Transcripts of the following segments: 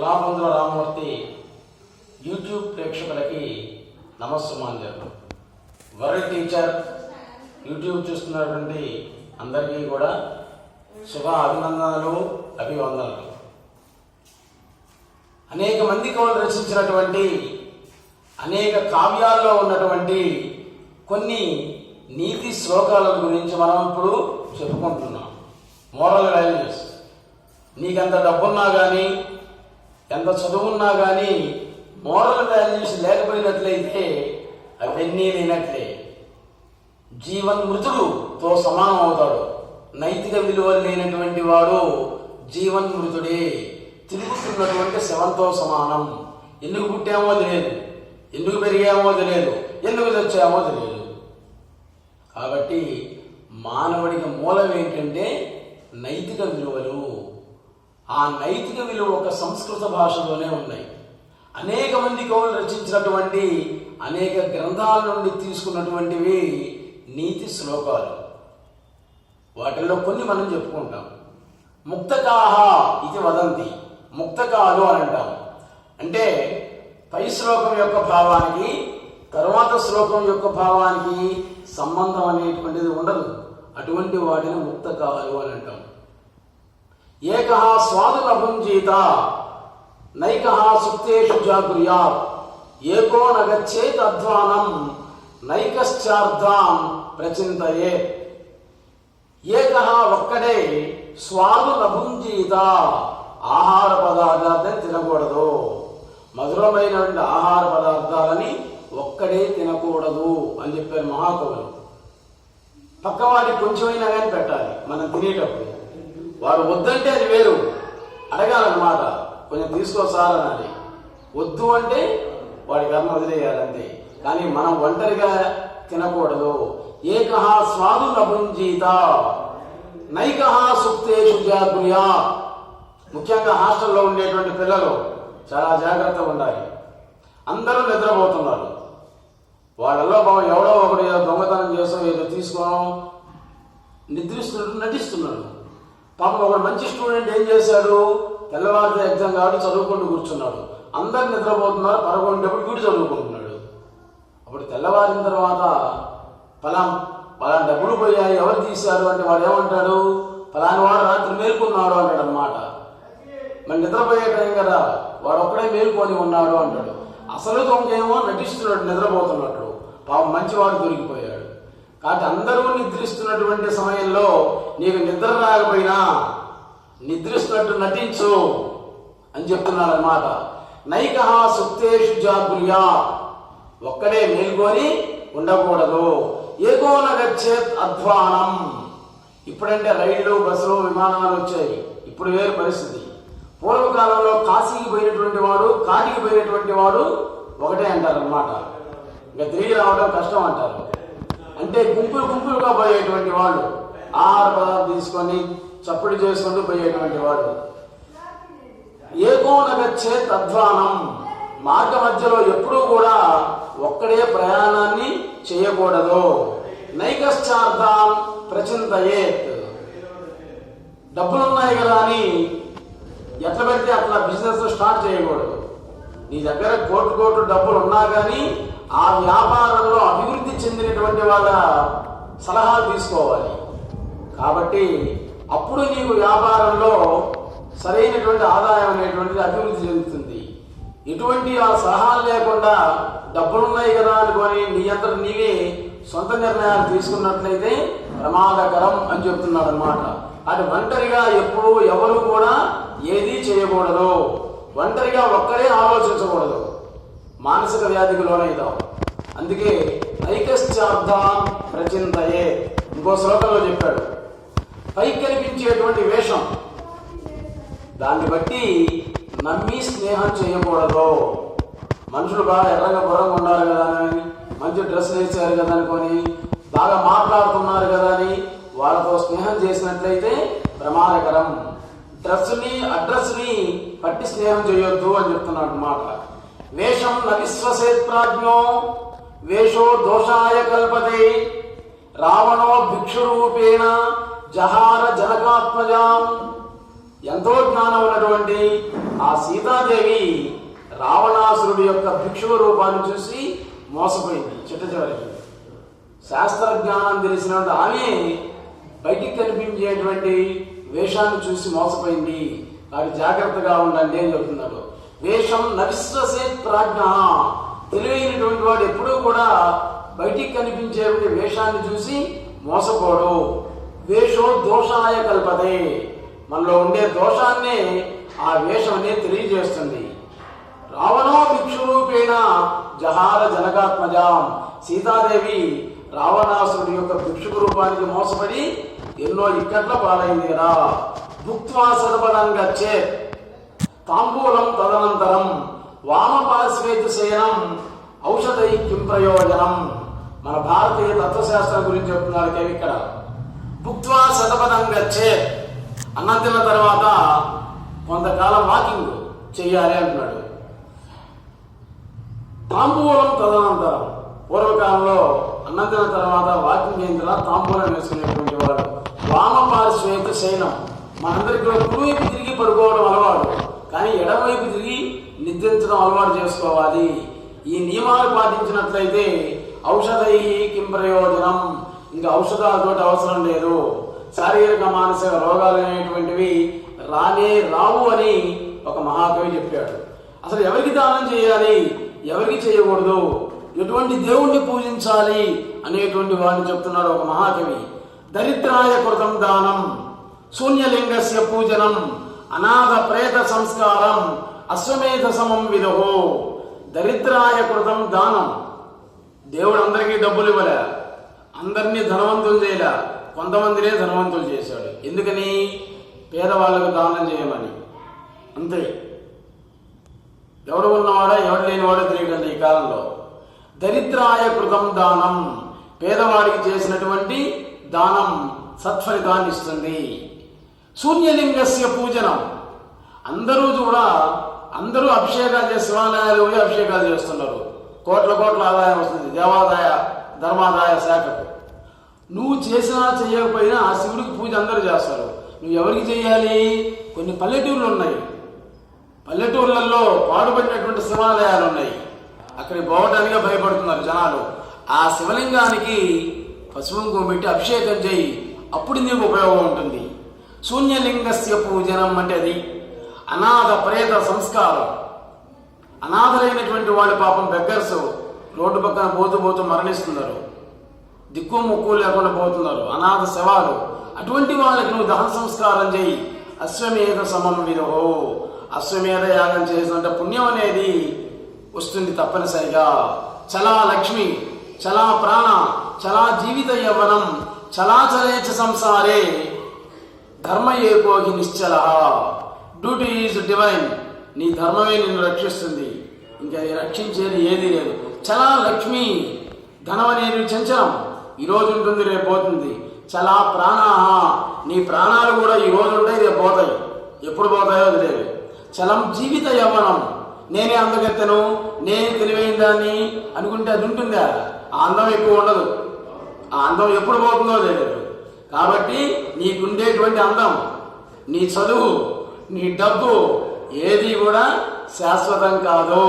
లాభంద్ర Ramamurthy YouTube ప్రేక్షకులకి నమస్సుమాంజలు. World teacher YouTube చూస్తున్నటువంటి అందరికీ కూడా శుభ అభినందనలు, అభివందనలు. అనేక మంది కవులు రచించినటువంటి అనేక కావ్యాల్లో ఉన్నటువంటి కొన్ని నీతి శ్లోకాల గురించి మనం ఇప్పుడు చెప్పుకుంటున్నాం. Moral values. నీకెంత డబ్బున్నా కానీ, ఎంత చదువున్నా కానీ మోరల్ వాల్యూస్ లేకపోయినట్లయితే అవన్నీ లేనట్లే. జీవన్మృతుడుతో సమానం అవుతాడు. నైతిక విలువలు లేనటువంటి వాడు జీవన్మృతుడే, తిరుగుతున్నటువంటి శవంతో సమానం. ఎందుకు పుట్టామో తెలియదు, ఎందుకు పెరిగామో తెలియదు, ఎందుకు తెచ్చామో తెలియదు. కాబట్టి మానవుడికి మూలం ఏంటంటే నైతిక విలువలు. ఆ నైతిక విలువ ఒక సంస్కృత భాషలోనే ఉన్నాయి. అనేక మంది కవులు రచించినటువంటి అనేక గ్రంథాల నుండి తీసుకున్నటువంటివి నీతి శ్లోకాలు. వాటిల్లో కొన్ని మనం చెప్పుకుంటాం. ముక్తకాహ ఇది వదంతి. ముక్తకాలు అని అంటాం. అంటే పై శ్లోకం యొక్క భావానికి తరువాత శ్లోకం యొక్క భావానికి సంబంధం అనేటువంటిది ఉండదు. అటువంటి వాటిని ముక్తకాలు అని అంటాం. ఏకః స్వాదు నభుంజీత నైకః సుప్తేషు జాగృయాత్ ఏకో నగచ్చేత్ అధ్వానం నైకశ్చార్థాన్ ప్రచింతయేత్. ఏకః ఒక్కడే, స్వాదు నభుంజీత ఆహార పదార్థాన్ని తినకూడదు. మధురమైనటువంటి ఆహార పదార్థాలని ఒక్కడే తినకూడదు అని చెప్పారు మహాకవులు. పక్కవాడికి కొంచెమైనా కానీ పెట్టాలి మనం తినేటప్పుడు. వాడు వద్దంటే అది వేరు, అడగాలన్నమాట. కొంచెం తీసుకోసారి అనాలి. వద్దు అంటే వాడి కర్మ వదిలేయాలంతే. కానీ మనం ఒంటరిగా తినకూడదు. ఏకః స్వాదు నభుంజీత నైకః సుప్తేషు జాగృయాత్. ముఖ్యంగా హాస్టల్లో ఉండేటువంటి పిల్లలు చాలా జాగ్రత్తగా ఉండాలి. అందరూ నిద్రపోతున్నారు. వాళ్ళలో ఎవడో ఒకడు ఏదో దొంగతనం చేసో ఏదో తీసుకోవడం నిద్రిస్తున్నట్టు నటిస్తున్నాడు. పాపం ఒకడు మంచి స్టూడెంట్ ఏం చేశాడు, తెల్లవారితే ఎగ్జామ్ కాబట్టి చదువుకుంటూ కూర్చున్నాడు. అందరు నిద్రపోతున్నారు, పరగొండేప్పుడు వీడు చదువుకుంటున్నాడు. అప్పుడు తెల్లవారిన తర్వాత పలానా డబ్బులు పోయాయి, ఎవరు తీశారు అంటే వాడు ఏమంటాడు, పలాని వాడు రాత్రి మేల్కొన్నాడు అంటాడు అన్నమాట. మరి నిద్రపోయే టైం కదా, వాడు ఒక్కడే మేల్కొని ఉన్నాడు అంటాడు. అసలు దొంగేమో నటిస్తున్నాడు నిద్రపోతున్నట్లు. పాపం మంచివాడు దొరికిపోయాడు. కాబట్టి అందరూ నిద్రిస్తున్నటువంటి సమయంలో నీకు నిద్ర రాకపోయినా నిద్రిస్తున్నట్టు నటించు అని చెప్తున్నాడు అన్నమాట. నైకః సుప్తేషు జాగృయాత్. ఒక్కడే మేల్కొని ఉండకూడదు. ఏకో నగచ్చేత్ అధ్వానం. ఇప్పుడంటే రైళ్లు, బస్సులు, విమానాలు వచ్చాయి. ఇప్పుడు వేరు పరిస్థితి. పూర్వకాలంలో కాశీకి పోయినటువంటి వాడు, కాటికి పోయినటువంటి వాడు ఒకటే అంటారు అన్నమాట. ఇంకా తిరిగి రావడం కష్టం అంటారు. అంటే గుంపులు గుంపులుగా పోయేటువంటి వాడు, ఆహార పదార్థాలు తీసుకొని చప్పుడు చేసుకుంటూ పోయేటువంటి వాడు. ఏకో నగచ్చేత్ అధ్వానం. మార్గ మధ్యలో ఎప్పుడూ కూడా ఒక్కడే ప్రయాణాన్ని చేయకూడదు. నైకశ్చార్థాన్ ప్రచింతయేత్. డబ్బులున్నాయి కదా అని ఎట్లా పెడితే అట్లా బిజినెస్ స్టార్ట్ చేయకూడదు. నీ దగ్గర కోట్లు డబ్బులు ఉన్నా కానీ ఆ వ్యాపారంలో అభివృద్ధి చెందినటువంటి వాళ్ళ సలహాలు తీసుకోవాలి. కాబట్టి అప్పుడు నీకు వ్యాపారంలో సరైనటువంటి ఆదాయం అనేటువంటిది అభివృద్ధి చెందుతుంది. ఇటువంటి ఆ సలహాలు లేకుండా డబ్బులున్నాయి కదా అనుకొని నీ అంతట నీవే సొంత నిర్ణయాలు తీసుకున్నట్లయితే ప్రమాదకరం అని చెప్తున్నాడు అన్నమాట. అది ఒంటరిగా ఎప్పుడు ఎవరు కూడా ఏదీ చేయకూడదు. ఒంటరిగా ఒక్కడే ఆలోచించకూడదు. మానసిక వ్యాధికి లోనవుతాం. అందుకే నైకశ్చార్థాన్ ప్రచింతయే. ఇంకో శ్లోకంలో చెప్పాడు, పైకి కనిపించేటువంటి వేషం దాన్ని బట్టి నమ్మి స్నేహం చేయకూడదు. మనుషులు బాగా ఎర్రగా బుర్రంగా ఉన్నారు కదా అని, మంచి డ్రెస్ వేసారు కదా అనుకొని, బాగా మాట్లాడుతున్నారు కదా అని వాళ్ళతో స్నేహం చేసినట్లయితే ప్రమాదకరం. అడ్రస్ని పట్టి స్నేహం చేయొద్దు అని చెప్తున్నాడు అన్నమాట. వేషం న విశ్వసేత్ ప్రాజ్ఞో వేషో దోషాయ కల్పతే రావణో భిక్షురూపేణ జహార జనకాత్మజాం ఎంతో జ్ఞానం ఉన్నటువంటి ఆ సీతాదేవి రావణాసురుడి యొక్క భిక్షువ రూపాన్ని చూసి మోసపోయింది. చిట్ట చివరికి శాస్త్ర జ్ఞానం తెలిసినంత ఆమె బయటికి కనిపించేటువంటి వేషాన్ని చూసి మోసపోయింది. కాబట్టి జాగ్రత్తగా ఉండండి అని చెప్తున్నాడు. వేషం నవిశ్వసే ప్రాజ్ఞ, తెలివైనటువంటి వాడు ఎప్పుడూ కూడా బయటికి కనిపించేటువంటి వేషాన్ని చూసి మోసపోడు. వేషో దోషాయ కల్పతే, మనలో ఉండే దోషాన్నే ఆ వేషం అనేది తెలియజేస్తుంది. రావణో భిక్షురూపేణ జహార జనకాత్మజాం, సీతాదేవి రావణాసురుడి యొక్క భిక్షుకు రూపానికి మోసపడి ఎన్నో ఇక్కట్ల పాలైంది కదా. భుక్త్వా సర్వదం గచ్చేత్ తాంబూలం తదనంతరం వామపార్శ్వేతు శయనం ఔషధై కిం ప్రయోజనం. మన భారతీయ తత్వశాస్త్రం గురించి చెప్తున్నారు కవి ఇక్కడ. భుక్త్వా శతపదం గచ్చేత్, అన్నం తిన్న తర్వాత కొంతకాలం వాకింగ్ చెయ్యాలి అంటున్నాడు. తాంబూలం తదనంతరం, పూర్వకాలంలో అన్నం తిన్న తర్వాత వాకింగ్ అయిన తర్వాత తాంబూలం వేసుకునేటువంటి వాడు. వామపార్శ్వేతు శయనం, మనందరికీ కుడివైపు తిరిగి పడుకోవడం అలవాటు, కానీ ఎడమవైపు తిరిగి నిద్రించడం అలవాటు చేసుకోవాలి. ఈ నియమాలు పాటించినట్లయితే ఔషధై కిం ప్రయోజనం, ఇంకా ఔషధాలతో అవసరం లేదు. శారీరక మానసిక రోగాలు అనేటువంటివి రావు అని ఒక మహాకవి చెప్పాడు. అసలు ఎవరికి దానం చేయాలి, ఎవరికి చేయకూడదు, ఎటువంటి దేవుణ్ణి పూజించాలి అనేటువంటి వాడిని చెప్తున్నాడు ఒక మహాకవి. దరిద్రాయ కృతం దానం, శూన్యలింగస్య పూజనం, అనాథ ప్రేత సంస్కారం, అశ్వమేధ సమం విదహో. దరిద్రాయ కృతం దానం, దేవుడు అందరికీ డబ్బులు ఇవ్వలే, అందరినీ ధనవంతులు చేయలే, కొంతమందినే ధనవంతులు చేశాడు. ఎందుకని? పేదవాళ్ళకు దానం చేయమని. అంతే. ఎవడు ఉన్నవాడో ఎవడు లేనివాడో తెలియదు ఈ కాలంలో. దరిద్రాయ కృతం దానం, పేదవాడికి చేసినటువంటి దానం సత్ఫలితాన్ని ఇస్తుంది. శూన్యలింగస్య పూజనం, అందరూ అభిషేకాలు చేసి శివాలయాలు పోయి అభిషేకాలు చేస్తున్నారు. కోట్ల ఆదాయం వస్తుంది దేవాదాయ ధర్మాదాయ శాఖకు. నువ్వు చేసినా చేయకపోయినా ఆ శివుడికి పూజ అందరూ చేస్తారు. నువ్వు ఎవరికి చేయాలి? కొన్ని పల్లెటూర్లు ఉన్నాయి, పల్లెటూర్లలో పాడుపడినటువంటి శివాలయాలు ఉన్నాయి. అక్కడికి పోవటానికే భయపడుతున్నారు జనాలు. ఆ శివలింగానికి పసుపు పెట్టి అభిషేకం చేయి, అప్పుడు నీకు ఉపయోగం ఉంటుంది. శూన్యలింగస్య పూజనం అంటే అది. అనాథ ప్రేత సంస్కారం, అనాథలైనటువంటి వాళ్ళు పాపం బెగ్గర్స్ రోడ్డు పక్కన పోతూ మరణిస్తున్నారు, దిక్కు ముక్కు లేకుండా పోతున్నారు, అనాథ శవాలు. అటువంటి వాళ్ళకి నువ్వు దహన సంస్కారం చేయి. అశ్వమేధ సమం విదహో, అశ్వమేధ యాగం చేసినంత పుణ్యం అనేది వస్తుంది తప్పనిసరిగా. చలా లక్ష్మి, చలా ప్రాణ, చలా జీవిత యవ్వనం, చలాచలేచ సంసారే ధర్మ ఏకోహి నిశ్చల. డ్యూటీ ఈజ్ డివైన్, నీ ధర్మమే నిన్ను రక్షిస్తుంది, ఇంకా రక్షించేది ఏది లేదు. చలా లక్ష్మి, ధనం అనేది చంచలం, ఈరోజు ఉంటుంది రేపు పోతుంది. చలా ప్రాణాహ, నీ ప్రాణాలు కూడా ఈ రోజు ఉంటాయి రేపు పోతాయి, ఎప్పుడు పోతాయో అది లేదు. చలం జీవిత యవ్వనం, నేనే అందగెత్తను, నేను తెలివైన దాన్ని అనుకుంటే అది ఉంటుందా? ఆ అందం ఎక్కువ ఉండదు, ఆ అందం ఎప్పుడు పోతుందో తెలియదు. కాబట్టి నీకుండేటువంటి అందం, నీ చదువు, నీ డబ్బు ఏది కూడా శాశ్వతం కాదు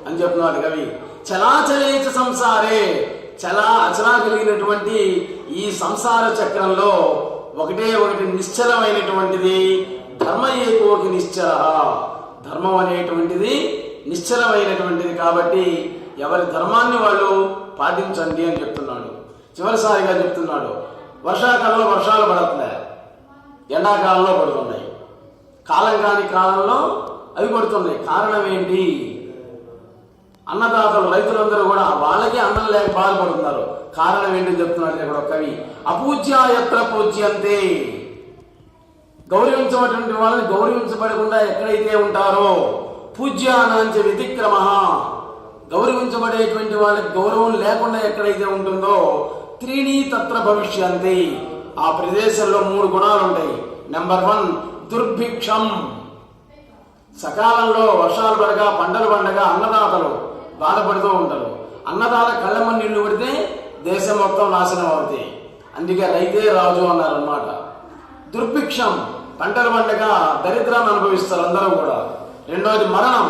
అని చెప్తున్నాడు కవి. చలాచలేచ సంసారే, అచలా కలిగినటువంటి ఈ సంసార చక్రంలో ఒకటి నిశ్చలమైనటువంటిది. ధర్మ ఏకోకి నిశ్చల, ధర్మం అనేటువంటిది నిశ్చలమైనటువంటిది. కాబట్టి ఎవరి ధర్మాన్ని వాళ్ళు పాటించండి అని చెప్తున్నాడు. చివరిసారిగా చెప్తున్నాడు, వర్షాకాలంలో వర్షాలు పడట్లే, ఎండాకాలంలో పడుతున్నాయి, కాలం కాని కాలంలో అవి పడుతున్నాయి. కారణం ఏంటి? అన్నదాతలు, రైతులందరూ కూడా వాళ్ళకే అన్నం లేక బాధపడుతున్నారు. కారణం ఏంటని చెప్తున్నాడు ఇక్కడ కవి. అపూజ్య ఎత్ర పూజ్యంతే, గౌరవించబడినటువంటి వాళ్ళని గౌరవించబడకుండా ఎక్కడైతే ఉంటారో, పూజ్యానాంచ వ్యతిక్రమ, గౌరవించబడేటువంటి వాళ్ళకి గౌరవం లేకుండా ఎక్కడైతే ఉంటుందో, త్రీణి తత్ర భవిష్యంతి, ఆ ప్రదేశంలో 3 గుణాలు ఉంటాయి. నెంబర్ 1 దుర్భిక్షం, సకాలంలో వర్షాలు పడగా పంటలు పండగా అన్నదాతలు బాధపడుతూ ఉంటారు. అన్నదాత కళ్ళమ్మ నీళ్లు పడితే దేశం మొత్తం నాశనం అవుతాయి. అందుకే రైతే రాజు అన్నారన్నమాట. దుర్భిక్షం, పంటల పండగ దరిద్రాన్ని అనుభవిస్తారు అందరూ కూడా. రెండోది మరణం,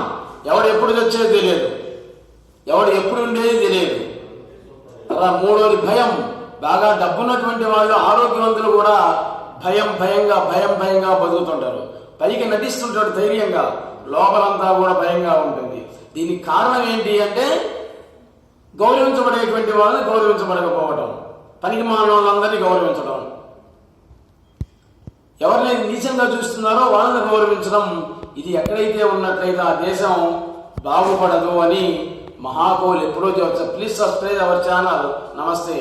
ఎవడు ఎప్పుడు చచ్చేది తెలియదు, ఎవడు ఎప్పుడు ఉండేది తెలియదు. అలా మూడోది భయం, బాగా డబ్బున్నటువంటి వాళ్ళు ఆరోగ్యవంతులు కూడా భయంగా బతుకుతుంటారు. పైకి నటిస్తుంటాడు ధైర్యంగా, లోపలంతా కూడా భయంగా ఉంటుంది. దీనికి కారణం ఏంటి అంటే గౌరవించబడేటువంటి వాళ్ళని గౌరవించబడకపోవటం, పనికి మాలిన వాళ్ళందరినీ గౌరవించడం, ఎవరినైతే నీచంగా చూస్తున్నారో వాళ్ళని గౌరవించడం. ఇది ఎక్కడైతే ఉన్నట్లయితే ఆ దేశం బాగుపడదు అని మహాకవులు ఎప్పుడో చెప్పారు. Please subscribe our channel. నమస్తే.